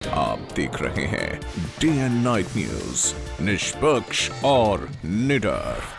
आप देख रहे हैं डे एंड नाइट न्यूज, निष्पक्ष और निडर।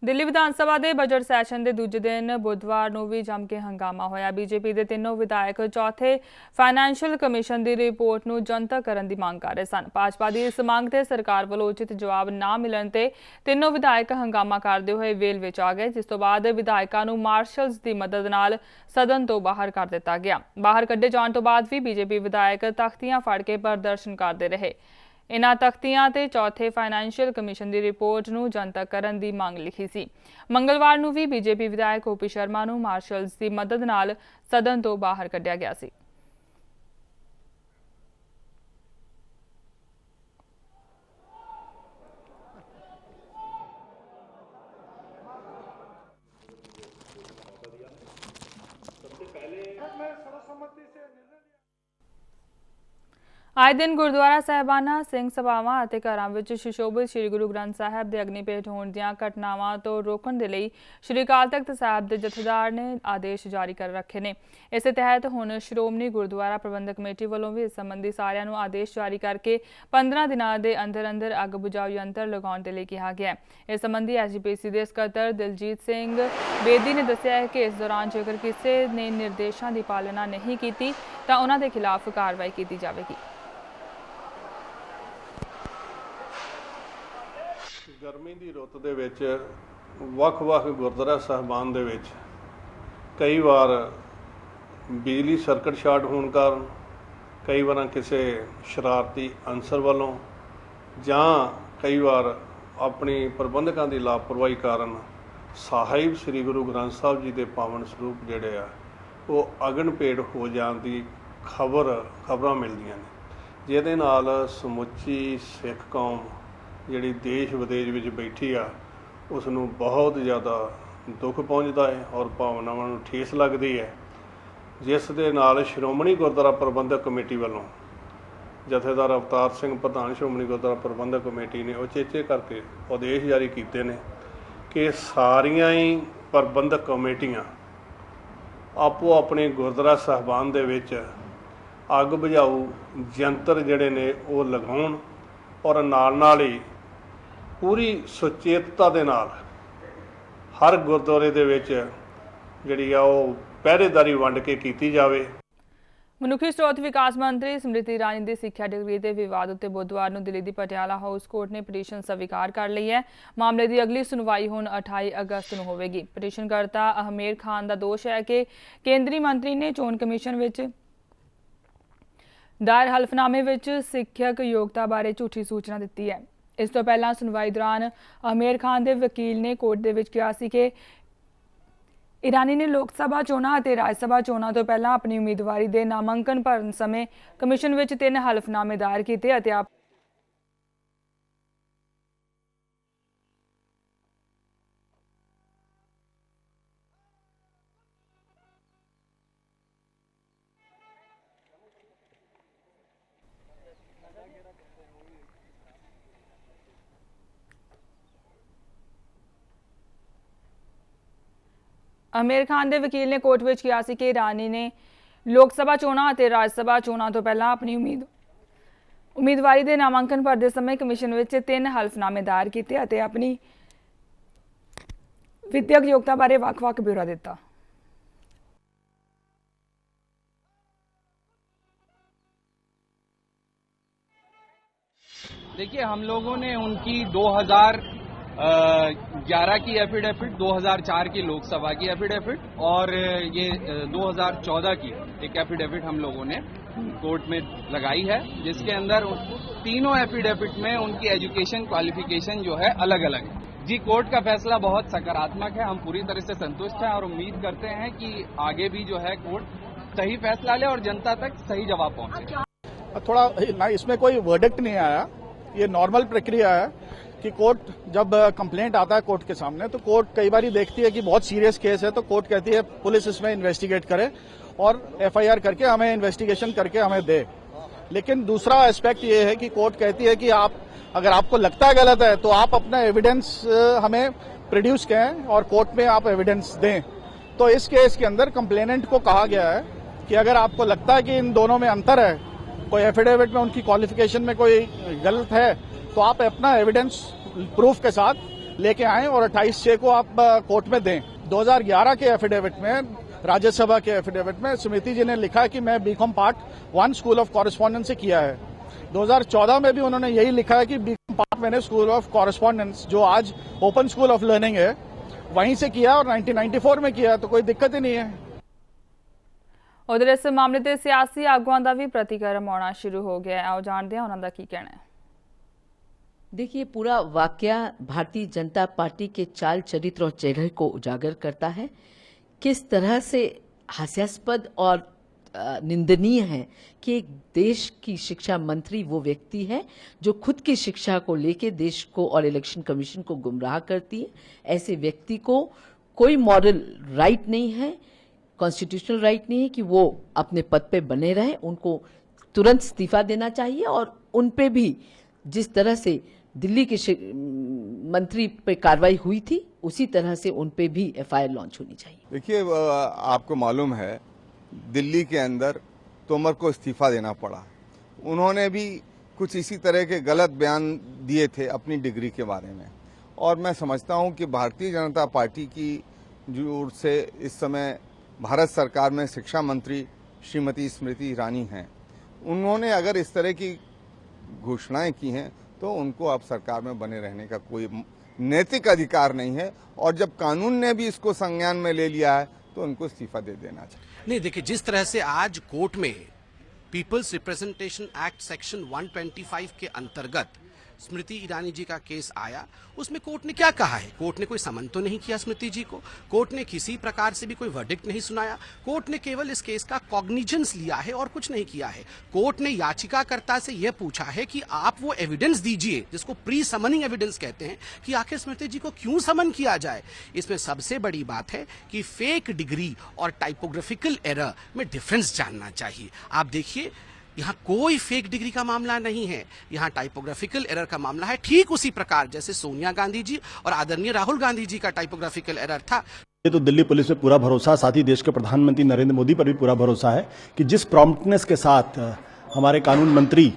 दिल्ली विधान सभा के बजट सैशन के दूजे दिन बुधवार को भी जम के हंगामा होया। बीजेपी के तीनों विधायक चौथे फाइनैंशियल कमीशन की रिपोर्ट को जनतक करने की मांग कर रहे सन। भाजपा की इस मांग से सरकार वालों उचित जवाब ना मिलने ते तीनों विधायक हंगामा करते हुए वेल विच आ गए, जिस तो बाद विधायकों को मार्शल्स की मदद नाल सदन तो बाहर कर दिता गया। बाहर कड्ढे जाने तो बाद भी बीजेपी विधायक तख्तियां फड़ के प्रदर्शन करते रहे। इन्हां तख्तियां ते चौथे फाइनैंशियल कमीशन की रिपोर्ट नूं जनतक करन दी मांग लिखी सी। मंगलवार नूं भी बीजेपी विधायक ओपी शर्मा नूं मार्शल्स की मदद नाल सदन तो बाहर कढ़िया गया सी। आए दिन गुरुद्वारा साहिबाना सिंह सभावां ਅਤੇ ਘਰਾਂ ਵਿੱਚ ਸੁਸ਼ੋਭਿਤ श्री गुरु ग्रंथ साहिब ਦੇ ਅਗਨੀ ਭੇਟ ਹੋਣ ਦੀਆਂ ਘਟਨਾਵਾਂ ਤੋਂ ਰੋਕਣ ਦੇ ਲਈ श्री अकाल तख्त साहिब ਦੇ ਜਥੇਦਾਰ ਨੇ ਆਦੇਸ਼ ਜਾਰੀ ਕਰ ਰੱਖੇ ਨੇ। ਇਸੇ ਤਹਿਤ ਹੁਣ ਸ਼੍ਰੋਮਣੀ ਗੁਰਦੁਆਰਾ ਪ੍ਰਬੰਧਕ ਕਮੇਟੀ ਵੱਲੋਂ ਵੀ ਇਸ ਸੰਬੰਧੀ ਸਾਰਿਆਂ ਨੂੰ ਆਦੇਸ਼ ਜਾਰੀ ਕਰਕੇ 15 ਦਿਨਾਂ ਦੇ ਅੰਦਰ ਅੱਗ ਬੁਝਾਊ ਯੰਤਰ ਲਗਾਉਣ ਦੇ ਲਈ ਕਿਹਾ ਗਿਆ ਹੈ। ਇਸ ਸੰਬੰਧੀ ਐਸਜੀਪੀਸੀ ਦੇ ਸਕੱਤਰ ਦਿਲਜੀਤ ਸਿੰਘ ਬੇਦੀ ਨੇ ਦੱਸਿਆ ਹੈ ਕਿ ਇਸ ਦੌਰਾਨ ਜੇਕਰ ਕਿਸੇ ਨੇ ਨਿਰਦੇਸ਼ਾਂ ਦੀ ਪਾਲਣਾ ਨਹੀਂ ਕੀਤੀ ਤਾਂ ਉਹਨਾਂ ਦੇ ਖਿਲਾਫ ਕਾਰਵਾਈ ਕੀਤੀ ਜਾਵੇਗੀ। गर्मी की रुत दे विच ਵੱਖ-ਵੱਖ गुरुद्वारा साहिबान दे विच कई बार बिजली सर्किट शार्ट होने कारण कई बार किसी शरारती अंसर वालों जां कई बार अपनी प्रबंधकों की लापरवाही कारण साहिब श्री गुरु ग्रंथ साहिब जी के पावन स्वरूप जिहड़े आ वो अगन भेट हो जाने की खबरां मिलदियां ने, जिहदे नाल समुची सिख कौम ਜਿਹੜੀ देश विदेश ਵਿੱਚ बैठी आ उस ਨੂੰ बहुत ज़्यादा दुख पहुँचता है और भावनावां ਨੂੰ ठेस लगती है, जिस दे नाल श्रोमणी गुरुद्वारा प्रबंधक कमेटी वालों जथेदार अवतार सिंह प्रधान श्रोमणी गुरुद्वारा प्रबंधक कमेटी ने उचेचे करके आदेश जारी किए हैं कि सारियां ही प्रबंधक कमेटियां आपो अपने गुरुद्वारा साहिबान दे विच अग बुझाऊ यंत्र जिहड़े ने वो लगाउण और नाल ही पूरी सुचेतता दे नाल हर गुरुद्वारे दे विच जिहड़ी आ वो पहरेदारी वंड के कीती जावे। मनुखी स्रोत विकास मंत्री स्मृति ईरानी की सिक्ख्या डिग्री के विवाद उत्ते बुधवार को दिल्ली की पटियाला हाउस कोर्ट ने पटीशन स्वीकार कर ली है। मामले की अगली सुनवाई हुण 28 अगस्त को होगी। पटीशनकर्ता अहमेर खान का दोष है कि केंद्रीय मंत्री ने चोण कमीशन विच दायर हल्फनामे विच सिੱਖਿਅਕ योग्यता बारे झूठी सूचना दी है। इस तो पहला सुनवाई दौरान अहमेर खान के वकील ने कोर्ट दे विच कहा सी कि ईरानी ने लोक सभा चोणां अते राज सभा चोणां तो पहला अपनी उम्मीदवारी के नामांकन भरन समय कमीशन विच 3 हल्फनामे दायर किए अते अहमेर खान के वकील ने कोर्ट में कहा कि ईरानी ने लोक सभा चोणां अते राज सभा चोणां तो पहला अपनी उम्मीदवारी के नामांकन भरते समय कमीशन में 3 हल्फनामे दायर किए अते अपनी विद्यक योग्यता बारे वख-वख ब्यौरा दिता। देखिए, हम लोगों ने उनकी 2011 की एफिडेविट, 2004 की लोकसभा की एफिडेविट और ये 2014 की एक एफिडेविट हम लोगों ने कोर्ट में लगाई है, जिसके अंदर तीनों एफिडेविट में उनकी एजुकेशन क्वालिफिकेशन जो है अलग अलग है। जी, कोर्ट का फैसला बहुत सकारात्मक है, हम पूरी तरह से संतुष्ट हैं और उम्मीद करते हैं कि आगे भी जो है कोर्ट सही फैसला ले और जनता तक सही जवाब पहुंचे। थोड़ा ना, इसमें कोई वर्डिक्ट नहीं आया, ये नॉर्मल प्रक्रिया है कि कोर्ट जब कंप्लेंट आता है कोर्ट के सामने तो कोर्ट कई बार देखती है कि बहुत सीरियस केस है तो कोर्ट कहती है पुलिस इसमें इन्वेस्टिगेट करे और एफआईआर करके हमें इन्वेस्टिगेशन करके हमें दे। लेकिन दूसरा एस्पेक्ट ये है कि कोर्ट कहती है कि आप अगर आपको लगता है गलत है तो आप अपना एविडेंस हमें प्रोड्यूस करें और कोर्ट में आप एविडेंस दें। तो इस केस के अंदर कंप्लेनेंट को कहा गया है कि अगर आपको लगता है कि इन दोनों में अंतर है, कोई एफिडेविट में उनकी क्वालिफिकेशन में कोई गलत है, तो आप अपना एविडेंस प्रूफ के साथ लेके आएं और 28/6 को आप कोर्ट में दें। 2011 के एफिडेविट में, राज्यसभा के एफिडेविट में स्मृति जी ने लिखा है कि मैं BCom part 1 school of correspondence से किया है। 2014 में भी उन्होंने यही लिखा है कि बीकॉम पार्ट मैंने स्कूल ऑफ कॉरेस्पॉन्डेंस, जो आज ओपन स्कूल ऑफ लर्निंग है, वहीं से किया और 1994 में किया, तो कोई दिक्कत ही नहीं है। उधर इस मामले ते सियासी आगुआं दा भी प्रतिक्रम आना शुरू हो गया है। आओ जानते हैं उन्हां दा की कहना है। देखिए, पूरा वाकया भारतीय जनता पार्टी के चाल चरित्र और चेहरे को उजागर करता है। किस तरह से हास्यास्पद और निंदनीय है कि एक देश की शिक्षा मंत्री वो व्यक्ति है जो खुद की शिक्षा को लेके देश को और इलेक्शन कमीशन को गुमराह करती है। ऐसे व्यक्ति को कोई मॉरल राइट नहीं है, कॉन्स्टिट्यूशनल राइट नहीं है कि वो अपने पद पे बने रहे। उनको तुरंत इस्तीफा देना चाहिए और उन पे भी जिस तरह से दिल्ली के मंत्री पे कार्रवाई हुई थी उसी तरह से उन पे भी एफआईआर लॉन्च होनी चाहिए। देखिए, आपको मालूम है दिल्ली के अंदर तोमर को इस्तीफा देना पड़ा। उन्होंने भी कुछ इसी तरह के गलत बयान दिए थे अपनी डिग्री के बारे में, और मैं समझता हूं कि भारतीय जनता पार्टी की जो से इस समय भारत सरकार में शिक्षा मंत्री श्रीमती स्मृति ईरानी हैं, उन्होंने अगर इस तरह की घोषणाएं की हैं तो उनको अब सरकार में बने रहने का कोई नैतिक अधिकार नहीं है, और जब कानून ने भी इसको संज्ञान में ले लिया है तो उनको इस्तीफा दे देना चाहिए। नहीं, देखिए, जिस तरह से आज कोर्ट में पीपल्स रिप्रेजेंटेशन एक्ट सेक्शन 125 के अंतर्गत स्मृति ईरानी जी का केस आया, उसमें कोर्ट ने क्या कहा है? कोर्ट ने कोई समन तो नहीं किया स्मृति जी को, कोर्ट ने किसी प्रकार से भी कोई वर्डिक्ट नहीं सुनाया, कोर्ट ने केवल इस केस का कॉग्निजेंस लिया है और कुछ नहीं किया है। कोर्ट ने याचिकाकर्ता से यह पूछा है कि आप वो एविडेंस दीजिए जिसको प्री समनिंग एविडेंस कहते हैं, कि आखिर स्मृति जी को क्यों समन किया जाए। इसमें सबसे बड़ी बात है कि फेक डिग्री और टाइपोग्राफिकल एरर में डिफरेंस जानना चाहिए। आप देखिए, यहाँ कोई फेक डिग्री का मामला नहीं है, यहाँ टाइपोग्राफिकल एरर का मामला है। ठीक उसी प्रकार जैसे सोनिया गांधी जी और आदरणीय राहुल गांधी जी का टाइपोग्राफिकल एरर था। ये तो दिल्ली पुलिस पे पूरा भरोसा, साथ ही देश के प्रधानमंत्री नरेंद्र मोदी पर भी पूरा भरोसा है कि जिस प्रॉम्प्टनेस के साथ हमारे कानून मंत्री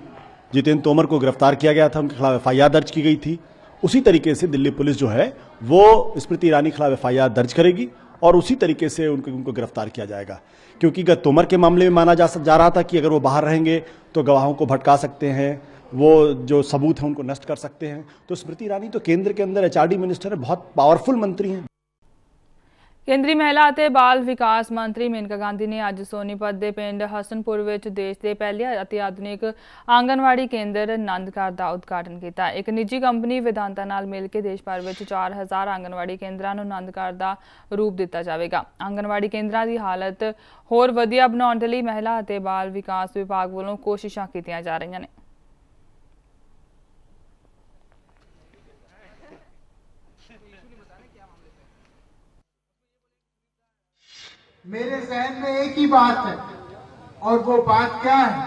जितेंद्र तोमर को गिरफ्तार किया गया था, उनके खिलाफ एफआईआर दर्ज की गई थी, उसी तरीके से दिल्ली पुलिस जो है वो स्मृति ईरानी के खिलाफ एफआईआर दर्ज करेगी और उसी तरीके से उनको गिरफ्तार किया जाएगा। क्योंकि तोमर के मामले में माना जा रहा था कि अगर वो बाहर रहेंगे तो गवाहों को भटका सकते हैं, वो जो सबूत हैं उनको नष्ट कर सकते हैं। तो स्मृति ईरानी तो केंद्र के अंदर एचआरडी मिनिस्टर है, बहुत पावरफुल मंत्री हैं। केंद्रीय महिला ਅਤੇ बाल विकास मंत्री मेनका गांधी ने ਅੱਜ सोनीपत ਦੇ ਪਿੰਡ ਹਸਨਪੁਰ ਵਿੱਚ ਦੇਸ਼ ਦੇ ਪਹਿਲੇ ਅਤੇ ਆਧੁਨਿਕ ਆਂਗਨਵਾੜੀ ਕੇਂਦਰ ਆਨੰਦਘਰ ਦਾ ਉਦਘਾਟਨ ਕੀਤਾ। ਇੱਕ ਨਿੱਜੀ ਕੰਪਨੀ ਵਿਦਾਂਤਾ ਨਾਲ ਮਿਲ ਕੇ ਦੇਸ਼ ਭਰ ਵਿੱਚ 4000 ਆਂਗਨਵਾੜੀ ਕੇਂਦਰਾਂ ਨੂੰ ਆਨੰਦਘਰ ਦਾ ਰੂਪ ਦਿੱਤਾ ਜਾਵੇਗਾ। ਆਂਗਨਵਾੜੀ ਕੇਂਦਰਾਂ ਦੀ ਹਾਲਤ ਹੋਰ ਵਧੀਆ ਬਣਾਉਣ ਦੇ ਲਈ ਮਹਿਲਾ ਅਤੇ ਬਾਲ ਵਿਕਾਸ ਵਿਭਾਗ ਵੱਲੋਂ ਕੋਸ਼ਿਸ਼ਾਂ ਕੀਤੀਆਂ ਜਾ ਰਹੀਆਂ ਨੇ। मेरे जहन में एक ही बात है, और वो बात क्या है?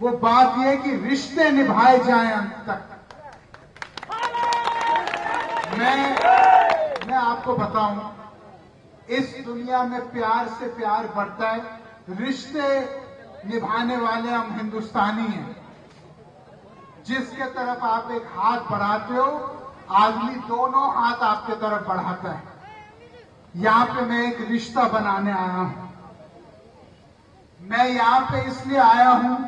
वो बात ये कि रिश्ते निभाए जाएं अंत तक। मैं आपको बताऊं, इस दुनिया में प्यार से प्यार बढ़ता है, रिश्ते निभाने वाले हम हिंदुस्तानी हैं। जिसके तरफ आप एक हाथ बढ़ाते हो, आदमी दोनों हाथ आपके तरफ बढ़ाता है। यहां पे मैं एक रिश्ता बनाने आया हूं। मैं यहां पे इसलिए आया हूं,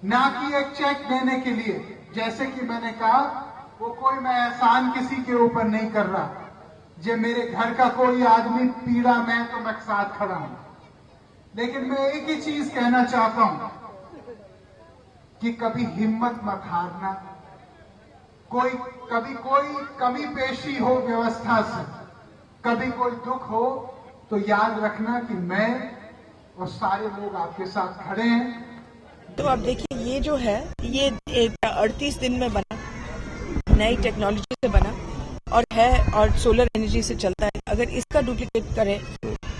ना कि एक चेक देने के लिए, जैसे कि मैंने कहा, वो कोई मैं एहसान किसी के ऊपर नहीं कर रहा। जे मेरे घर का कोई आदमी पीड़ा में तो मैं साथ खड़ा हूं, लेकिन मैं एक ही चीज कहना चाहता हूं कि कभी हिम्मत मत हारना। कभी कोई कमी पेशी हो व्यवस्था से, कभी कोई दुख हो, तो याद रखना कि मैं और सारे लोग आपके साथ खड़े हैं। तो आप देखिए, ये जो है ये 38 दिन में बना, नई टेक्नोलॉजी से बना और है, और सोलर एनर्जी से चलता है। अगर इसका डुप्लीकेट करें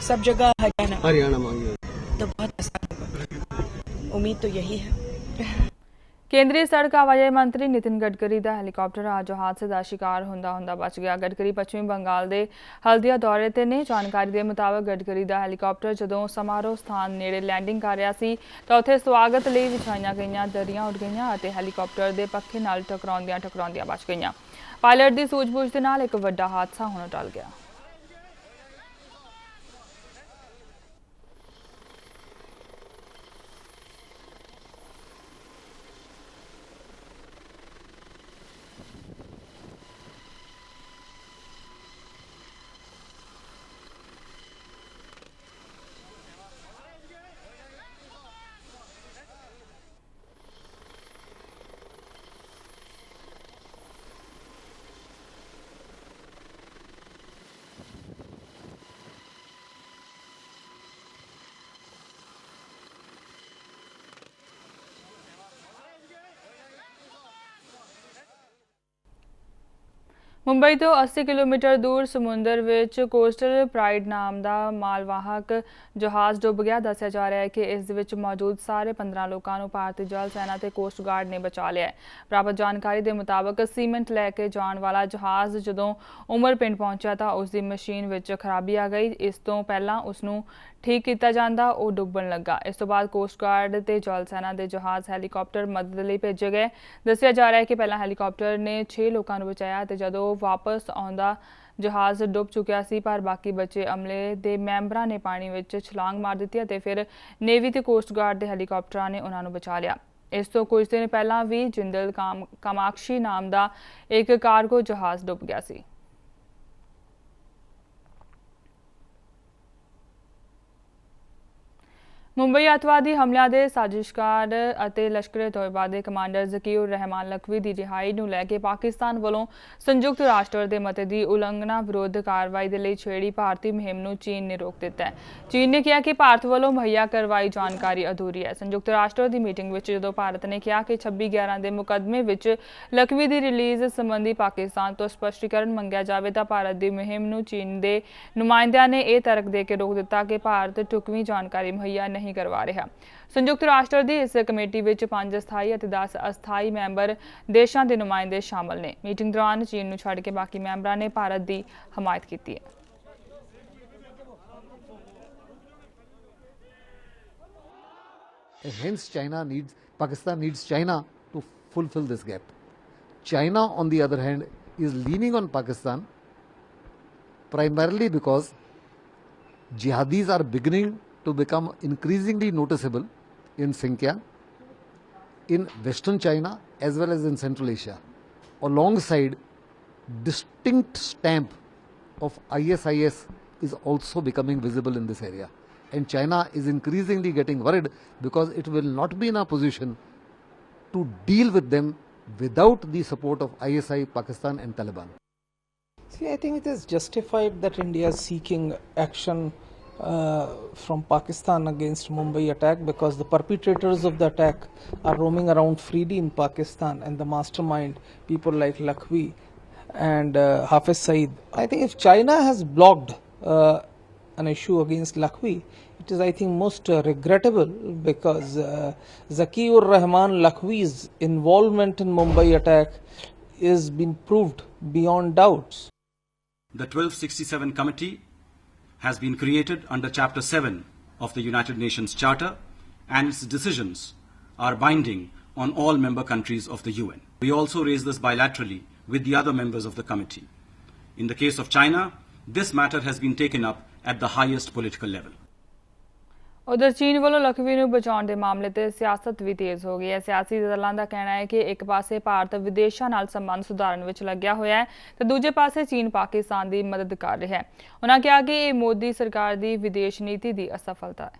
सब जगह हरियाणा मांगे तो बहुत आसान होगा। उम्मीद तो यही है। ਕੇਂਦਰੀ ਸੜਕ ਆਵਾਜਾਈ ਮੰਤਰੀ ਨਿਤਿਨ ਗਡਕਰੀ ਦਾ ਹੈਲੀਕਾਪਟਰ ਅੱਜ ਹਾਦਸੇ ਦਾ ਸ਼ਿਕਾਰ ਹੁੰਦਾ ਬਚ ਗਿਆ। ਗਡਕਰੀ ਪੱਛਮੀ ਬੰਗਾਲ ਦੇ ਹਲਦੀਆ ਦੌਰੇ ਤੇ ਨੇ। ਜਾਣਕਾਰੀ ਦੇ ਮੁਤਾਬਕ ਗਡਕਰੀ ਦਾ ਹੈਲੀਕਾਪਟਰ ਜਦੋਂ ਸਮਾਰੋਹ ਸਥਾਨ ਨੇੜੇ ਲੈਂਡਿੰਗ ਕਰ ਰਿਹਾ ਸੀ ਤਾਂ ਉੱਥੇ ਸਵਾਗਤ ਲਈ ਵਿਛਾਈਆਂ ਗਈਆਂ ਦਰੀਆਂ ਉੱਡ ਗਈਆਂ ਅਤੇ ਹੈਲੀਕਾਪਟਰ ਦੇ ਪੱਖੇ ਨਾਲ ਟਕਰਾਉਂਦਿਆਂ ਬਚ ਗਈਆਂ। ਪਾਇਲਟ ਦੀ ਸੂਝ-ਬੂਝ ਦੇ ਨਾਲ ਇੱਕ ਵੱਡਾ ਹਾਦਸਾ ਹੋਣੋਂ ਟਲ ਗਿਆ। ਮੁੰਬਈ ਤੋਂ 80 ਕਿਲੋਮੀਟਰ ਦੂਰ ਸਮੁੰਦਰ ਵਿੱਚ ਕੋਸਟਲ ਪ੍ਰਾਈਡ ਨਾਮ ਦਾ ਮਾਲਵਾਹਕ ਜਹਾਜ਼ ਡੁੱਬ ਗਿਆ। ਦੱਸਿਆ ਜਾ ਰਿਹਾ ਹੈ ਕਿ ਇਸ ਦੇ ਵਿੱਚ ਮੌਜੂਦ ਸਾਰੇ 15 ਲੋਕਾਂ ਨੂੰ ਭਾਰਤੀ ਜਲ ਸੈਨਾ ਤੇ ਕੋਸਟ ਗਾਰਡ ਨੇ ਬਚਾ ਲਿਆ ਹੈ। ਪ੍ਰਾਪਤ ਜਾਣਕਾਰੀ ਦੇ ਮੁਤਾਬਕ ਸੀਮੈਂਟ ਲੈ ਕੇ ਜਾਣ ਵਾਲਾ ਜਹਾਜ਼ ਜਦੋਂ ਉਮਰ ਪਿੰਡ ਪਹੁੰਚਿਆ ਤਾਂ ਉਸ ਦੀ ਮਸ਼ੀਨ ਵਿੱਚ ਖਰਾਬੀ ਆ ਗਈ। ਇਸ ਤੋਂ ਪਹਿਲਾਂ ਉਸ ਨੂੰ ਠੀਕ ਕੀਤਾ ਜਾਂਦਾ ਉਹ ਡੁੱਬਣ ਲੱਗਾ। ਇਸ ਤੋਂ ਬਾਅਦ ਕੋਸਟ ਗਾਰਡ ਤੇ ਜਲ ਸੈਨਾ ਦੇ ਜਹਾਜ਼ ਹੈਲੀਕਾਪਟਰ ਮਦਦ ਲਈ ਭੇਜੇ ਗਏ। ਦੱਸਿਆ ਜਾ ਰਿਹਾ ਹੈ ਕਿ ਪਹਿਲਾਂ ਹੈਲੀਕਾਪਟਰ ਨੇ 6 ਲੋਕਾਂ ਨੂੰ ਬਚਾਇਆ ਤੇ ਜਦੋਂ ਵਾਪਸ ਆਉਂਦਾ ਜਹਾਜ਼ ਡੁੱਬ ਚੁੱਕਿਆ ਸੀ, ਪਰ ਬਾਕੀ ਬਚੇ ਅਮਲੇ ਦੇ ਮੈਂਬਰਾਂ ਨੇ ਪਾਣੀ ਵਿੱਚ ਛਲਾਂਗ ਮਾਰ ਦਿੱਤੀ ਅਤੇ ਫਿਰ ਨੇਵੀ ਤੇ ਕੋਸਟ ਗਾਰਡ ਦੇ ਹੈਲੀਕਾਪਟਰਾਂ ਨੇ ਉਹਨਾਂ ਨੂੰ ਬਚਾ ਲਿਆ। ਇਸ ਤੋਂ ਕੁਝ ਦਿਨ ਪਹਿਲਾਂ ਵੀ ਜਿੰਦਲ ਕਾਮਾਕਸ਼ੀ ਨਾਮ ਦਾ ਇੱਕ ਕਾਰਗੋ ਜਹਾਜ਼ ਡੁੱਬ ਗਿਆ ਸੀ। ਮੁੰਬਈ ਅੱਤਵਾਦੀ ਹਮਲਿਆਂ ਦੇ ਸਾਜ਼ਿਸ਼ਕਾਰ ਅਤੇ ਲਸ਼ਕਰ-ਏ-ਤੋਇਬਾ ਦੇ ਕਮਾਂਡਰ ਜ਼ਕੀਉਰ ਰਹਿਮਾਨ ਲਖਵੀ ਦੀ ਰਿਹਾਈ ਨੂੰ ਲੈ ਕੇ ਪਾਕਿਸਤਾਨ ਵੱਲੋਂ ਸੰਯੁਕਤ ਰਾਸ਼ਟਰ ਦੇ ਮਤੇ ਦੀ ਉਲੰਘਣਾ ਵਿਰੁੱਧ ਕਾਰਵਾਈ ਦੇ ਲਈ ਛੇੜੀ ਭਾਰਤੀ ਮੁਹਿੰਮ ਨੂੰ ਚੀਨ ਨੇ ਰੋਕ ਦਿੱਤਾ ਹੈ। ਚੀਨ ਨੇ ਕਿਹਾ ਕਿ ਭਾਰਤ ਵੱਲੋਂ ਮੁਹੱਈਆ ਕਰਵਾਈ ਜਾਣਕਾਰੀ ਅਧੂਰੀ ਹੈ। ਸੰਯੁਕਤ ਰਾਸ਼ਟਰ ਦੀ ਮੀਟਿੰਗ ਵਿੱਚ ਜਦੋਂ ਭਾਰਤ ਨੇ ਕਿਹਾ ਕਿ 26/11 ਦੇ ਮੁਕੱਦਮੇ ਵਿੱਚ ਲਖਵੀ ਦੀ ਰਿਲੀਜ਼ ਸੰਬੰਧੀ ਪਾਕਿਸਤਾਨ ਤੋਂ ਸਪਸ਼ਟੀਕਰਨ ਮੰਗਿਆ ਜਾਵੇ ਤਾਂ ਭਾਰਤ ਦੀ ਮੁਹਿੰਮ ਨੂੰ ਚੀਨ ਦੇ ਨੁਮਾਇੰਦਿਆਂ ਨੇ ਇਹ ਤਰਕ ਦੇ ਕੇ ਰੋਕ ਦਿੱਤਾ ਕਿ ਭਾਰਤ ਢੁਕਵੀਂ ਜਾਣਕਾਰੀ ਮੁਹੱਈਆ ਨਹੀਂ ਕਰਵਾ ਰਿਹਾ। ਸੰਯੁਕਤ ਰਾਸ਼ਟਰ ਦੀ ਇਸ ਕਮੇਟੀ ਵਿੱਚ 5 ਅਸਥਾਈ ਅਤੇ 10 ਅਸਥਾਈ ਮੈਂਬਰ ਦੇਸ਼ਾਂ ਦੇ ਨੁਮਾਇੰਦੇ ਸ਼ਾਮਲ ਨੇ। ਮੀਟਿੰਗ ਦੌਰਾਨ ਚੀਨ ਨੂੰ ਛੱਡ ਕੇ ਬਾਕੀ ਮੈਂਬਰਾਂ ਨੇ ਭਾਰਤ ਦੀ ਹਮਾਇਤ ਕੀਤੀ ਹੈ। Hence, Pakistan needs China to fulfill this gap. China, on the other hand, is leaning on Pakistan primarily because jihadis are beginning to become increasingly noticeable in Xinjiang, in Western China as well as in Central Asia. Alongside, distinct stamp of ISIS is also becoming visible in this area. And China is increasingly getting worried because it will not be in a position to deal with them without the support of ISI, Pakistan and Taliban. See, I think it is justified that India is seeking action from Pakistan against Mumbai attack because the perpetrators of the attack are roaming around freely in Pakistan, and the mastermind, people like Lakhvi and Hafiz Saeed. I think if China has blocked an issue against Lakhvi, it is, I think, most regrettable because Zakir Rahman Lakhvi's involvement in Mumbai attack is been proved beyond doubts. The 1267 committee has been created under Chapter 7 of the United Nations Charter, and its decisions are binding on all member countries of the UN. We also raise this bilaterally with the other members of the committee. In the case of China, this matter has been taken up at the highest political level. ਉਧਰ ਚੀਨ ਵੱਲੋਂ ਲਖਵੀ ਨੂੰ ਬਚਾਉਣ ਦੇ ਮਾਮਲੇ ਤੇ ਸਿਆਸਤ ਵੀ ਤੇਜ਼ ਹੋ ਗਈ ਹੈ। ਸਿਆਸੀ ਦਲਾਂ ਦਾ ਕਹਿਣਾ ਹੈ ਕਿ ਇੱਕ ਪਾਸੇ ਭਾਰਤ ਵਿਦੇਸ਼ਾਂ ਨਾਲ ਸੰਬੰਧ ਸੁਧਾਰਨ ਵਿੱਚ ਲੱਗਿਆ ਹੋਇਆ ਹੈ ਤੇ ਦੂਜੇ ਪਾਸੇ ਚੀਨ ਪਾਕਿਸਤਾਨ ਦੀ ਮਦਦ ਕਰ ਰਿਹਾ ਹੈ। ਉਹਨਾਂ ਕਿਹਾ ਕਿ ਇਹ ਮੋਦੀ ਸਰਕਾਰ ਦੀ ਵਿਦੇਸ਼ ਨੀਤੀ ਦੀ ਅਸਫਲਤਾ ਹੈ।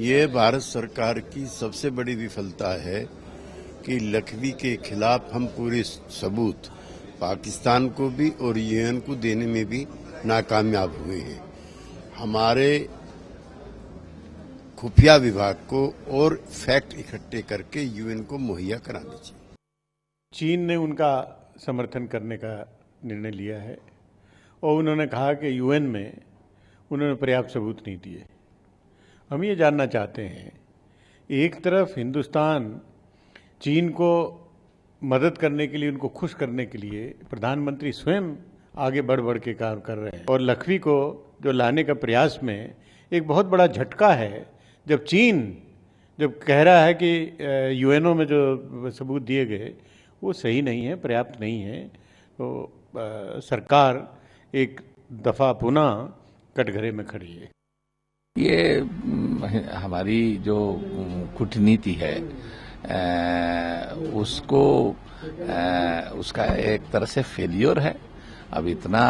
ये भारत सरकार की सबसे बड़ी विफलता है कि लखवी के खिलाफ हम पूरे सबूत पाकिस्तान को भी और यूएन को देने में भी नाकामयाब हुए हैं। हमारे खुफिया विभाग को और फैक्ट इकट्ठे करके यूएन को मुहैया करानी चाहिए। चीन ने उनका समर्थन करने का निर्णय लिया है और उन्होंने कहा कि यूएन में उन्होंने पर्याप्त सबूत नहीं दिए। हम ये जानना चाहते हैं, एक तरफ हिंदुस्तान चीन को मदद करने के लिए, उनको खुश करने के लिए प्रधानमंत्री स्वयं आगे बढ़ बढ़ के काम कर रहे हैं और लखवी को जो लाने का प्रयास में एक बहुत बड़ा झटका है जब चीन कह रहा है कि यूएनओ में जो सबूत दिए गए वो सही नहीं है, पर्याप्त नहीं है, तो सरकार एक दफ़ा पुनः कटघरे में खड़ी है। ये हमारी जो कूटनीति है उसको उसका एक तरह से फेलियर है। अब इतना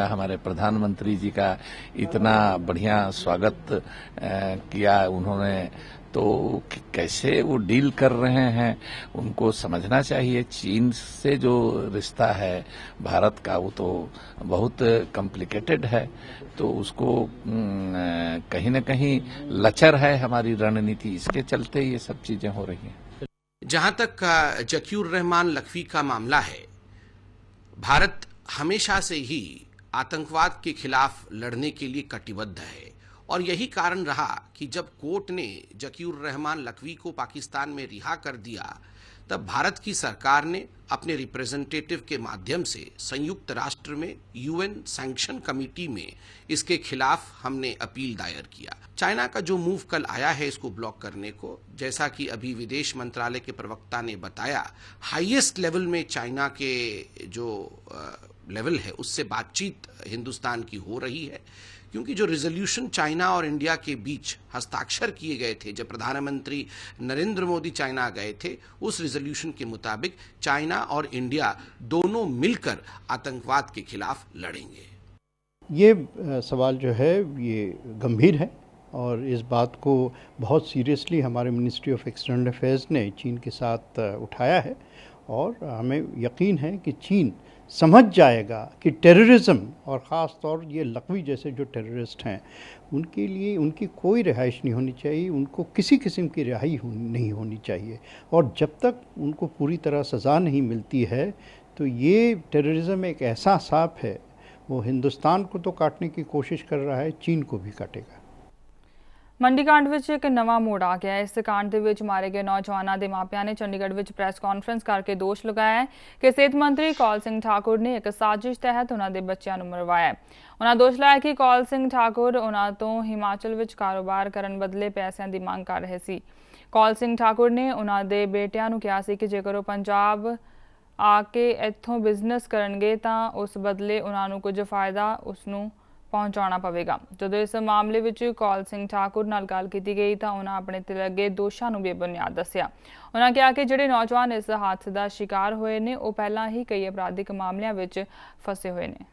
हमारे प्रधानमंत्री जी का इतना बढ़िया स्वागत किया उन्होंने, तो कैसे वो डील कर रहे हैं उनको समझना चाहिए। चीन से जो रिश्ता है भारत का वो तो बहुत कॉम्प्लिकेटेड है, तो उसको कहीं न कहीं लचर है हमारी रणनीति, इसके चलते ये सब चीजें हो रही हैं। जहां तक जकीउर रहमान लखवी का मामला है, भारत हमेशा से ही आतंकवाद के खिलाफ लड़ने के लिए कटिबद्ध है और यही कारण रहा कि जब कोर्ट ने जकीउर रहमान लखवी को पाकिस्तान में रिहा कर दिया, तब भारत की सरकार ने अपने रिप्रेजेंटेटिव के माध्यम से संयुक्त राष्ट्र में यूएन सैंक्शन कमेटी में इसके खिलाफ हमने अपील दायर किया। चाइना का जो मूव कल आया है इसको ब्लॉक करने को, जैसा कि अभी विदेश मंत्रालय के प्रवक्ता ने बताया, हाईएस्ट लेवल में चाइना के जो लेवल है उससे बातचीत हिंदुस्तान की हो रही है, क्योंकि जो रिजोल्यूशन चाइना और इंडिया के बीच हस्ताक्षर किए गए थे जब प्रधानमंत्री नरेंद्र मोदी चाइना गए थे, उस रिजोल्यूशन के मुताबिक चाइना और इंडिया दोनों मिलकर आतंकवाद के खिलाफ लड़ेंगे। ये सवाल जो है ये गंभीर है और इस बात को बहुत सीरियसली हमारे मिनिस्ट्री ऑफ एक्सटर्नल अफेयर्स ने चीन के साथ उठाया है और हमें यकीन है कि चीन समझ जाएगा कि टेररिज्म और ख़ास तौर ये लखवी जैसे जो टेररिस्ट हैं उनके लिए उनकी कोई रिहाइश नहीं होनी चाहिए, उनको किसी किस्म की रिहाई नहीं होनी चाहिए और जब तक उनको पूरी तरह सज़ा नहीं मिलती है तो ये टेररिज्म एक ऐसा सांप है, वो हिंदुस्तान को तो काटने की कोशिश कर रहा है, चीन को भी काटेगा। ਮੰਡੀ ਕਾਂਡ ਵਿੱਚ ਇੱਕ ਨਵਾਂ ਮੋੜ ਆ ਗਿਆ ਹੈ। ਇਸ ਕਾਂਡ ਦੇ ਵਿੱਚ ਮਾਰੇ ਗਏ ਨੌਜਵਾਨਾਂ ਦੇ ਮਾਪਿਆਂ ਨੇ ਚੰਡੀਗੜ੍ਹ ਵਿੱਚ ਪ੍ਰੈਸ ਕਾਨਫਰੰਸ ਕਰਕੇ ਦੋਸ਼ ਲਗਾਇਆ ਹੈ ਕਿ ਸਿਹਤ ਮੰਤਰੀ ਕੌਲ ਸਿੰਘ ਠਾਕੁਰ ਨੇ ਇੱਕ ਸਾਜ਼ਿਸ਼ ਤਹਿਤ ਉਹਨਾਂ ਦੇ ਬੱਚਿਆਂ ਨੂੰ ਮਰਵਾਇਆ ਹੈ। ਉਹਨਾਂ ਦੋਸ਼ ਲਾਇਆ ਕਿ ਕੌਲ ਸਿੰਘ ਠਾਕੁਰ ਉਹਨਾਂ ਤੋਂ ਹਿਮਾਚਲ ਵਿੱਚ ਕਾਰੋਬਾਰ ਕਰਨ ਬਦਲੇ ਪੈਸਿਆਂ ਦੀ ਮੰਗ ਕਰ ਰਹੇ ਸੀ। ਕੌਲ ਸਿੰਘ ਠਾਕੁਰ ਨੇ ਉਹਨਾਂ ਦੇ ਬੇਟਿਆਂ ਨੂੰ ਕਿਹਾ ਸੀ ਕਿ ਜੇਕਰ ਉਹ ਪੰਜਾਬ ਆ ਕੇ ਇੱਥੋਂ ਬਿਜ਼ਨਸ ਕਰਨਗੇ ਤਾਂ ਉਸ ਬਦਲੇ ਉਹਨਾਂ ਨੂੰ ਕੁਝ ਫਾਇਦਾ ਉਸ ਨੂੰ पहुँचाना पवेगा। जो इस मामले में कौल सिंह ठाकुर नाल गल की गई तो उन्होंने अपने ते लगे दोषों को बेबुनियाद दस्सिया। उन्होंने कहा कि जिहड़े नौजवान इस हादसे का शिकार हुए ने वो पहला ही कई अपराधिक मामलों में फसे हुए ने।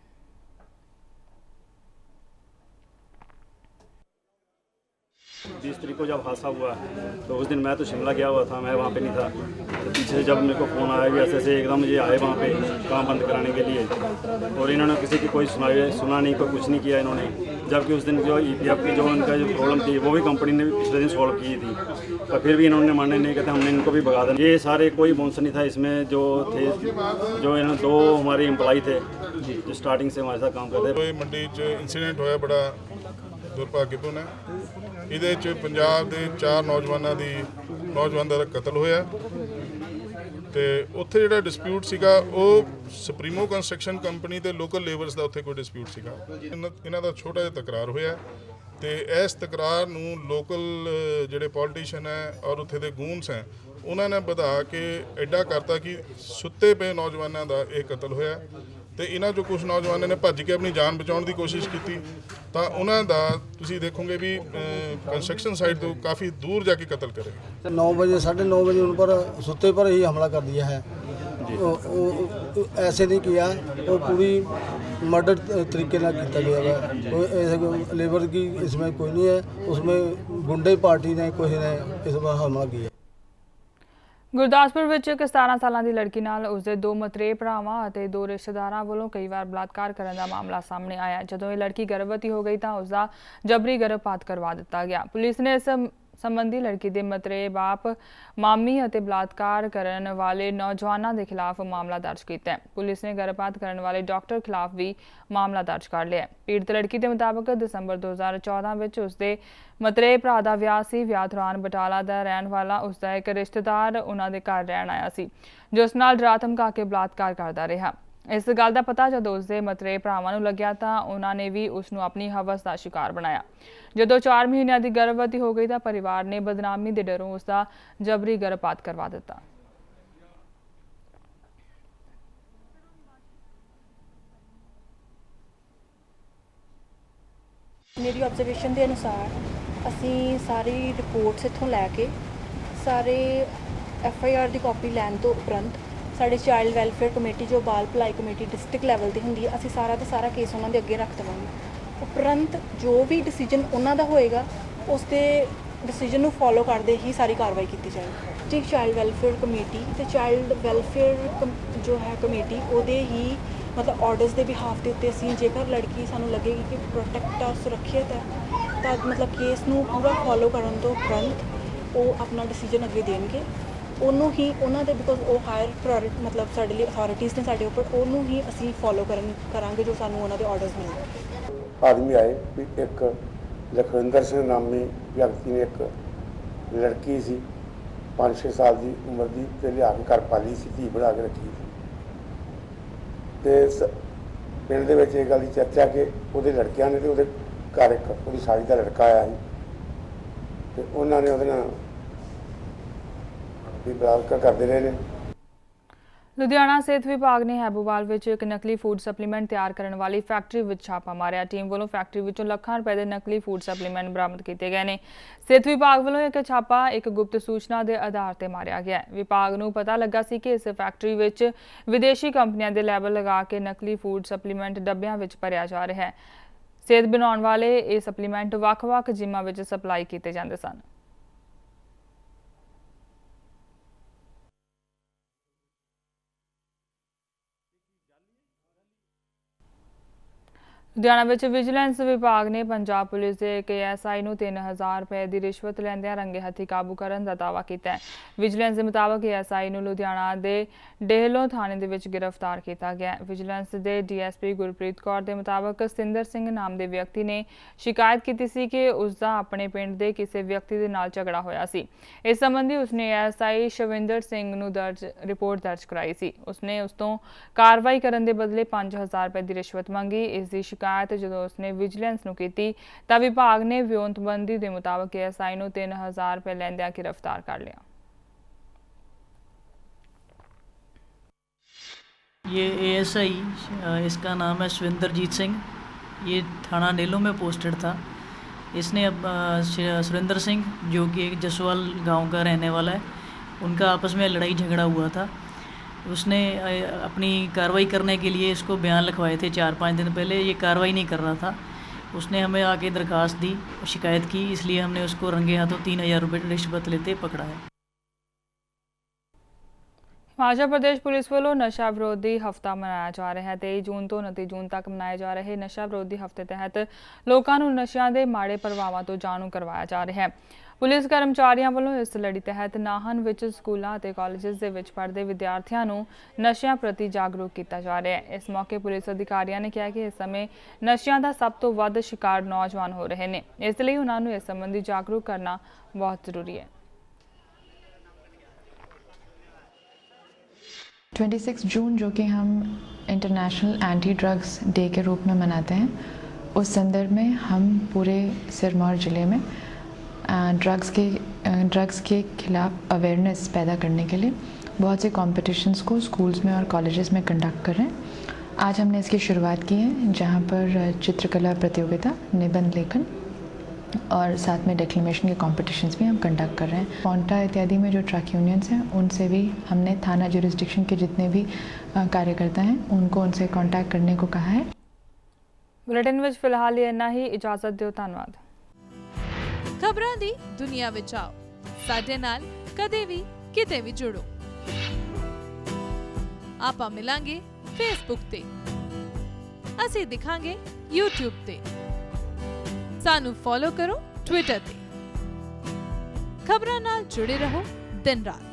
20 तारीख को जब हादसा हुआ तो उस दिन मैं तो शिमला गया हुआ था, मैं वहाँ पे नहीं था। तो पीछे से जब मेरे को फ़ोन आया कि ऐसे एकदम ये आए वहाँ पे काम बंद कराने के लिए और इन्होंने किसी की कोई सुना नहीं, कोई कुछ नहीं किया इन्होंने, जबकि उस दिन जो EPF की जो उनका जो प्रॉब्लम थी वो भी कंपनी ने पिछले दिन सॉल्व की थी, पर फिर भी इन्होंने मानने नहीं कहते, हमने इनको भी भगा दिया। ये सारे कोई बोनस नहीं था इसमें, जो थे जो इन्होंने 2 हमारे एम्प्लॉई थे जो स्टार्टिंग से हमारे साथ काम करते थे। मंडी इंसीडेंट होया बड़ा दुर्भाग्यपूर्ण है। ਇਹਦੇ 'ਚ ਪੰਜਾਬ ਦੇ 4 ਨੌਜਵਾਨਾਂ ਦਾ ਕਤਲ ਹੋਇਆ ਤੇ ਉੱਥੇ ਜਿਹੜਾ ਡਿਸਪਿਊਟ ਸੀਗਾ ਉਹ ਸੁਪਰੀਮੋ ਕੰਸਟਰਕਸ਼ਨ ਕੰਪਨੀ ਤੇ ਲੋਕਲ ਲੇਬਰਸ ਦਾ ਉੱਥੇ ਕੋਈ ਡਿਸਪਿਊਟ ਸੀਗਾ। ਇਹਨਾਂ ਦਾ ਛੋਟਾ ਜਿਹਾ ਤਕਰਾਰ ਹੋਇਆ ਤੇ ਇਸ ਤਕਰਾਰ ਨੂੰ ਲੋਕਲ ਜਿਹੜੇ ਪੋਲੀਟੀਸ਼ੀਅਨ ਹੈ ਔਰ ਉੱਥੇ ਦੇ ਗੂਨਸ ਹੈ ਉਹਨਾਂ ਨੇ ਵਧਾ ਕੇ ਐਡਾ ਕਰਤਾ ਕਿ ਸੁੱਤੇ ਪਏ ਨੌਜਵਾਨਾਂ ਦਾ ਇਹ ਕਤਲ ਹੋਇਆ ਤੇ ਇਹਨਾਂ ਚੋਂ ਕੁਝ ਨੌਜਵਾਨਾਂ ਨੇ ਭੱਜ ਕੇ ਆਪਣੀ ਜਾਨ ਬਚਾਉਣ ਦੀ ਕੋਸ਼ਿਸ਼ ਕੀਤੀ ਤਾਂ ਉਹਨਾਂ ਦਾ ਤੁਸੀਂ ਦੇਖੋਗੇ ਵੀ कंस्ट्रक्शन साइट तो काफ़ी दूर जाके कत्ल करे। 9 बजे 9:30 बजे उन पर सुते पर ही हमला कर दिया है। ऐसे नहीं किया, वो पूरी मर्डर तरीके ना किया गया है। कोई ऐसे लेबर की इसमें कोई नहीं है, उसमें गुंडे पार्टी ने कोई ने इस पर हमला किया। ਗੁਰਦਾਸਪੁਰ ਵਿੱਚ ਇੱਕ 17 ਸਾਲਾਂ ਦੀ ਲੜਕੀ ਨਾਲ ਉਸਦੇ 2 ਮਤਰੇਏ ਭਰਾਵਾਂ ਅਤੇ 2 ਰਿਸ਼ਤੇਦਾਰਾਂ ਵੱਲੋਂ ਕਈ ਵਾਰ ਬਲਾਤਕਾਰ ਕਰਨ ਦਾ ਮਾਮਲਾ ਸਾਹਮਣੇ ਆਇਆ। ਜਦੋਂ ਇਹ ਲੜਕੀ ਗਰਭਵਤੀ ਹੋ ਗਈ ਤਾਂ ਉਸਦਾ ਜਬਰੀ ਗਰਭਪਾਤ ਕਰਵਾ ਦਿੱਤਾ ਗਿਆ। ਪੁਲਿਸ ਨੇ ਇਸ ਸੰਬੰਧੀ ਲੜਕੀ ਦੇ ਮਤਰੇਏ ਬਾਪ, ਮਾਮੀ ਅਤੇ ਬਲਾਤਕਾਰ ਕਰਨ ਵਾਲੇ ਨੌਜਵਾਨਾਂ ਦੇ ਖਿਲਾਫ ਮਾਮਲਾ ਦਰਜ ਕੀਤਾ ਹੈ। ਪੁਲਿਸ ਨੇ ਗਰਭਪਾਤ ਕਰਨ ਵਾਲੇ ਡਾਕਟਰ ਖਿਲਾਫ ਵੀ ਮਾਮਲਾ ਦਰਜ ਕਰ ਲਿਆ ਹੈ। ਪੀੜਤ ਲੜਕੀ ਦੇ ਮੁਤਾਬਕ ਦਸੰਬਰ 2014 ਵਿੱਚ ਉਸਦੇ ਮਤਰੇਏ ਭਰਾ ਦਾ ਵਿਆਹ ਸੀ। ਵਿਆਹ ਦੌਰਾਨ ਬਟਾਲਾ ਦਾ ਰਹਿਣ ਵਾਲਾ ਉਸਦਾ ਇੱਕ ਰਿਸ਼ਤੇਦਾਰ ਉਹਨਾਂ ਦੇ ਘਰ ਰਹਿਣ ਆਇਆ ਸੀ, ਜੋ ਉਸ ਨਾਲ ਡਰਾ ਧਮਕਾ ਕੇ ਬਲਾਤਕਾਰ ਕਰਦਾ ਰਿਹਾ। ਇਸ ਗੱਲ ਦਾ ਪਤਾ ਜਦੋਂ ਉਸਦੇ ਮਤਰੇਏ ਭਰਾਵਾਂ ਨੂੰ ਲੱਗਿਆ ਤਾਂ ਉਹਨਾਂ ਨੇ ਵੀ ਉਸ ਨੂੰ ਆਪਣੀ ਹਵਸ ਦਾ ਸ਼ਿਕਾਰ ਬਣਾਇਆ। ਜਦੋਂ 4 ਮਹੀਨਿਆਂ ਦੀ ਗਰਭਵਤੀ ਹੋ ਗਈ ਤਾਂ ਪਰਿਵਾਰ ਨੇ ਬਦਨਾਮੀ ਦੇ ਡਰੋਂ ਉਸਦਾ ਜਬਰੀ ਗਰਭਪਾਤ ਕਰਵਾ ਦਿੱਤਾ। मेरी ऑब्जर्वेशन के अनुसार असी सारी रिपोर्ट्स इत्थों लैके सारे FIR की कॉपी लैन तो उपरंत साढ़े चाइल्ड वैलफेयर कमेटी जो बाल भलाई कमेटी डिस्ट्रिक्ट लैवल की होंगी असी सारा का सारा केस उन्होंने अगे रख देवांगे। उपरंत जो भी डिसीजन उन्होंने होएगा उसके डिसीजन को फॉलो करते ही सारी कार्रवाई की जाएगी। जी चाइल्ड वैलफेयर कमेटी तो चाइल्ड वैलफेयर जो है कमेटी उहदे ही मतलब ऑर्डर्स के बिहाफ के उत्ते असीं जेकर लड़की सानू लगेगी कि प्रोटेक्ट है सुरक्षित है तो मतलब केस नू पूरा फॉलो करन तो उपरंत वो अपना डिसीजन अगे देंगे। ਉਹਨੂੰ ਹੀ ਉਹਨਾਂ ਦੇ ਬਿਕੋਜ਼ ਉਹ ਹਾਇਰ ਪ੍ਰਾਇੋਰਟੀ मतलब ਸਾਡੇ ਲਈ ਅਥਾਰਟੀਜ਼ ਨੇ ਸਾਡੇ ਉੱਪਰ ਉਹਨੂੰ ਹੀ ਅਸੀਂ ਫੋਲੋ ਕਰਾਂਗੇ ਜੋ ਸਾਨੂੰ ਉਹਨਾਂ ਦੇ ਆਰਡਰਸ ਮਿਲਣਗੇ। ਆਦਮੀ ਆਏ ਵੀ ਇੱਕ ਲਖਵਿੰਦਰ ਸਿੰਘ ਨਾਮੀ ਵਿਅਕਤੀ ਨੇ ਇੱਕ ਲੜਕੀ ਸੀ 5-6 ਸਾਲ ਦੀ ਉਮਰ ਦੀ ਤੇ ਲਿਆ ਕੇ ਘਰ ਪਾਲੀ ਸੀ, ਧੀ ਬਣਾ ਕੇ ਰੱਖੀ ਸੀ ਤੇ ਪਿੰਡ ਦੇ ਵਿੱਚ ਇਹ ਗੱਲ ਦੀ ਚਰਚਾ ਕਿ ਉਹਦੇ ਲੜਕਿਆਂ ਨੇ ਤੇ ਉਹਦੇ ਘਰ ਇੱਕ ਉਹਦੀ ਸਾਲੀ ਦਾ ਲੜਕਾ ਆਇਆ ਸੀ ਤੇ ਉਹਨਾਂ ਨੇ ਉਹਦੇ ਨਾਲ ਵੀ ਬਲਾਤਕਾਰ ਕਰਦੇ ਰਹੇ ਨੇ। ਲੁਧਿਆਣਾ ਸਿਹਤ ਵਿਭਾਗ ਨੇ ਹੈਬੋਵਾਲ ਵਿੱਚ ਇੱਕ ਨਕਲੀ ਫੂਡ ਸਪਲੀਮੈਂਟ ਤਿਆਰ ਕਰਨ ਵਾਲੀ ਫੈਕਟਰੀ ਵਿੱਚ ਛਾਪਾ ਮਾਰਿਆ। ਟੀਮ ਵੱਲੋਂ ਫੈਕਟਰੀ ਵਿੱਚੋਂ ਲੱਖਾਂ ਰੁਪਏ ਦੇ ਨਕਲੀ ਫੂਡ ਸਪਲੀਮੈਂਟ ਬਰਾਮਦ ਕੀਤੇ ਗਏ ਨੇ। ਸਿਹਤ ਵਿਭਾਗ ਵੱਲੋਂ ਇੱਕ ਛਾਪਾ ਇੱਕ ਗੁਪਤ ਸੂਚਨਾ ਦੇ ਆਧਾਰ ਤੇ ਮਾਰਿਆ ਗਿਆ ਹੈ। ਵਿਭਾਗ ਨੂੰ ਪਤਾ ਲੱਗਾ ਸੀ ਕਿ ਇਸ ਫੈਕਟਰੀ ਵਿੱਚ ਵਿਦੇਸ਼ੀ ਕੰਪਨੀਆਂ ਦੇ ਲੈਬਲ ਲਗਾ ਕੇ ਨਕਲੀ ਫੂਡ ਸਪਲੀਮੈਂਟ ਡੱਬਿਆਂ ਵਿੱਚ ਭਰਿਆ ਜਾ ਰਿਹਾ ਹੈ। ਸਿਹਤ ਬਣਾਉਣ ਵਾਲੇ ਇਹ ਸਪਲੀਮੈਂਟ ਵੱਖ-ਵੱਖ ਜਿਮਾਂ ਵਿੱਚ ਸਪਲਾਈ ਕੀਤੇ ਜਾਂਦੇ ਸਨ। ਲੁਧਿਆਣਾ ਵਿੱਚ ਵਿਜੀਲੈਂਸ ਵਿਭਾਗ ਨੇ ਪੰਜਾਬ ਪੁਲਿਸ ਦੇ ਇੱਕ ASI ਨੂੰ 3000 ਰੁਪਏ ਦੀ ਰਿਸ਼ਵਤ ਲੈਂਦਿਆਂ ਰੰਗੇ ਹੱਥੀਂ ਕਾਬੂ ਕਰਨ ਦਾ ਦਾਅਵਾ ਕੀਤਾ ਹੈ। ਵਿਜੀਲੈਂਸ ਦੇ ਮੁਤਾਬਕ ASI ਨੂੰ ਲੁਧਿਆਣਾ ਦੇ ਡੇਹਲੋਂ ਥਾਣੇ ਦੇ ਵਿੱਚ ਗ੍ਰਿਫਤਾਰ ਕੀਤਾ ਗਿਆ। ਵਿਜੀਲੈਂਸ ਦੇ DSP ਗੁਰਪ੍ਰੀਤ ਕੌਰ ਦੇ ਮੁਤਾਬਕ ਸਿੰਦਰ ਸਿੰਘ ਨਾਮ ਦੇ ਵਿਅਕਤੀ ਨੇ ਸ਼ਿਕਾਇਤ ਕੀਤੀ ਸੀ ਕਿ ਉਸ ਦਾ ਆਪਣੇ ਪਿੰਡ ਦੇ ਕਿਸੇ ਵਿਅਕਤੀ ਦੇ ਨਾਲ ਝਗੜਾ ਹੋਇਆ ਸੀ। ਇਸ ਸੰਬੰਧੀ ਉਸਨੇ ASI ਸ਼ਵਿੰਦਰ ਸਿੰਘ ਨੂੰ ਰਿਪੋਰਟ ਦਰਜ ਕਰਾਈ ਸੀ। ਉਸਨੇ ਉਸ ਤੋਂ ਕਾਰਵਾਈ ਕਰਨ ਦੇ ਬਦਲੇ 5000 ਰੁਪਏ ਦੀ ਰਿਸ਼ਵਤ ਮੰਗੀ। ਇਸ ਦੀ ਸ਼ਿਕਾਇਤ ਜਦੋਂ ਉਸਨੇ ਵਿਜੀਲੈਂਸ ਨੂੰ ਕੀਤੀ ਤਾਂ ਵਿਭਾਗ ਨੇ ਵਿਉਂਤਬੰਦੀ ਦੇ ਮੁਤਾਬਕ ASI ਨੂੰ 3000 ਰੁਪਏ ਲੈਂਦਿਆਂ गिरफ्तार कर लिया। ये ASI इसका नाम है सुरेंद्रजीत सिंह, ये थाना नेलों में पोस्टेड था। इसने अब सुरेंद्र सिंह जो कि एक जसवाल गांव का रहने वाला है, उनका आपस में लड़ाई झगड़ा हुआ था। उसने अपनी कार्रवाई करने के लिए इसको बयान लिखवाए थे 4-5 दिन पहले। ये कार्रवाई नहीं कर रहा था। उसने हमें आके दरखास्त दी, शिकायत की, इसलिए हमने उसको रंगे हाथों 3000 रुपये रिश्वत लेते पकड़ा है। हिमाचल प्रदेश पुलिस ਵੱਲੋਂ ਨਸ਼ਾ ਵਿਰੋਧੀ ਹਫ਼ਤਾ ਮਨਾਇਆ ਜਾ ਰਿਹਾ ਹੈ। 23 ਜੂਨ ਤੋਂ 29 ਜੂਨ ਤੱਕ ਮਨਾਏ ਜਾ ਰਹੇ ਨਸ਼ਾ ਵਿਰੋਧੀ ਹਫ਼ਤੇ ਤਹਿਤ ਲੋਕਾਂ ਨੂੰ ਨਸ਼ਿਆਂ ਦੇ ਮਾੜੇ ਪ੍ਰਭਾਵਾਂ ਤੋਂ ਜਾਣੂ ਕਰਵਾਇਆ ਜਾ ਰਿਹਾ ਹੈ। ਪੁਲਿਸ ਕਰਮਚਾਰੀਆਂ ਵੱਲੋਂ ਇਸ ਲੜੀ ਤਹਿਤ ਨਾਹਨ ਵਿੱਚ ਸਕੂਲਾਂ ਅਤੇ ਕਾਲਜਾਂ ਦੇ ਵਿੱਚ ਪੜ੍ਹਦੇ ਵਿਦਿਆਰਥੀਆਂ ਨੂੰ ਨਸ਼ਿਆਂ ਪ੍ਰਤੀ ਜਾਗਰੂਕ ਕੀਤਾ ਜਾ ਰਿਹਾ ਹੈ। ਇਸ ਮੌਕੇ ਪੁਲਿਸ ਅਧਿਕਾਰੀਆਂ ਨੇ ਕਿਹਾ ਕਿ ਇਸ ਸਮੇਂ ਨਸ਼ਿਆਂ ਦਾ ਸਭ ਤੋਂ ਵੱਧ ਸ਼ਿਕਾਰ ਨੌਜਵਾਨ ਹੋ ਰਹੇ ਨੇ, ਇਸ ਲਈ ਉਹਨਾਂ ਨੂੰ ਇਸ ਸੰਬੰਧੀ ਜਾਗਰੂਕ ਕਰਨਾ ਬਹੁਤ ਜ਼ਰੂਰੀ ਹੈ। 26 जून जो कि हम इंटरनेशनल एंटी ड्रग्स डे के रूप में मनाते हैं, उस संदर्भ में हम पूरे सिरमौर ज़िले में ड्रग्स के खिलाफ अवेयरनेस पैदा करने के लिए बहुत से कॉम्पिटिशन्स को स्कूल्स में और कॉलेजेस में कंडक्ट कर रहे हैं। आज हमने इसकी शुरुआत की है, जहाँ पर चित्रकला प्रतियोगिता, निबंध लेखन और साथ में डिक्लेमेशन के कॉम्पिटिशन्स भी हम कंडक्ट कर रहे हैं। पौंटा इत्यादि में जो ट्रक यूनियंस हैं उनसे भी हमने थाना ज्यूरिसडिक्शन के जितने भी कार्यकर्ता हैं उनको उनसे कांटेक्ट करने को कहा है। बुलेटिन में फिलहाल इन्ना ही, इजाजत दिओ, धन्यवाद। खबरां दी दुनिया विच आओ, साडे नाल कदे भी ਕਿਤੇ ਵੀ ਜੁੜੋ। ਆਪਾਂ ਮਿਲਾਂਗੇ ਫੇਸਬੁੱਕ ਤੇ, ਅਸੀਂ ਦਿਖਾਂਗੇ YouTube ਤੇ, ਸਾਨੂੰ ਫੋਲੋ ਕਰੋ ਟਵਿੱਟਰ ਤੇ। ਖਬਰਾਂ ਨਾਲ ਜੁੜੇ ਰਹੋ ਦਿਨ ਰਾਤ।